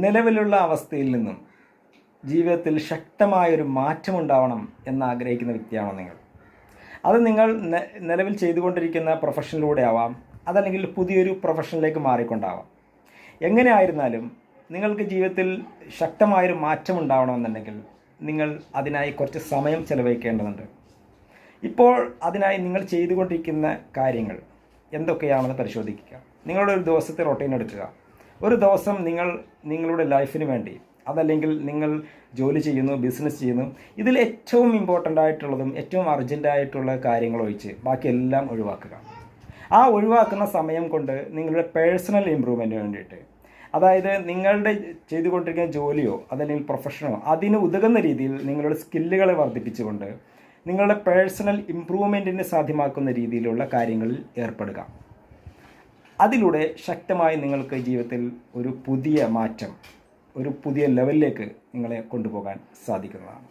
നിലവിലുള്ള അവസ്ഥയിൽ നിന്നും ജീവിതത്തിൽ ശക്തമായൊരു മാറ്റമുണ്ടാവണം എന്നാഗ്രഹിക്കുന്ന വ്യക്തിയാണോ നിങ്ങൾ? അത് നിങ്ങൾ നിലവിൽ ചെയ്തുകൊണ്ടിരിക്കുന്ന പ്രൊഫഷനിലൂടെ ആവാം, അതല്ലെങ്കിൽ പുതിയൊരു പ്രൊഫഷനിലേക്ക് മാറിക്കൊണ്ടാവാം. എങ്ങനെ ആയിരുന്നാലും നിങ്ങൾക്ക് ജീവിതത്തിൽ ശക്തമായൊരു മാറ്റം ഉണ്ടാവണമെന്നുണ്ടെങ്കിൽ നിങ്ങൾ അതിനായി കുറച്ച് സമയം ചെലവഴിക്കേണ്ടതുണ്ട്. ഇപ്പോൾ അതിനായി നിങ്ങൾ ചെയ്തുകൊണ്ടിരിക്കുന്ന കാര്യങ്ങൾ എന്തൊക്കെയാണെന്ന് പരിശോധിക്കുക. നിങ്ങളുടെ ഒരു ദിവസത്തെ റൊട്ടീൻ എടുക്കുക. ഒരു ദിവസം നിങ്ങളുടെ ലൈഫിന് വേണ്ടി, അതല്ലെങ്കിൽ നിങ്ങൾ ജോലി ചെയ്യുന്നു, ബിസിനസ് ചെയ്യുന്നു, ഇതിൽ ഏറ്റവും ഇമ്പോർട്ടൻ്റ് ആയിട്ടുള്ളതും ഏറ്റവും അർജൻറ്റായിട്ടുള്ള കാര്യങ്ങൾ ഒഴിച്ച് ബാക്കിയെല്ലാം ഒഴിവാക്കുക. ആ ഒഴിവാക്കുന്ന സമയം കൊണ്ട് നിങ്ങളുടെ പേഴ്സണൽ ഇമ്പ്രൂവ്മെൻറ്റിന് വേണ്ടിയിട്ട്, അതായത് നിങ്ങളുടെ ചെയ്തുകൊണ്ടിരിക്കുന്ന ജോലിയോ അതല്ലെങ്കിൽ പ്രൊഫഷനോ അതിന് ഉതകുന്ന രീതിയിൽ നിങ്ങളുടെ സ്കില്ലുകളെ വർദ്ധിപ്പിച്ചുകൊണ്ട് നിങ്ങളുടെ പേഴ്സണൽ ഇമ്പ്രൂവ്മെൻറ്റിന് സാധ്യമാക്കുന്ന രീതിയിലുള്ള കാര്യങ്ങളിൽ ഏർപ്പെടുക. അതിലൂടെ ശക്തമായി നിങ്ങൾക്ക് ജീവിതത്തിൽ ഒരു പുതിയ മാറ്റം, ഒരു പുതിയ ലെവലിലേക്ക് നിങ്ങളെ കൊണ്ടുപോകാൻ സാധിക്കുന്നതാണ്.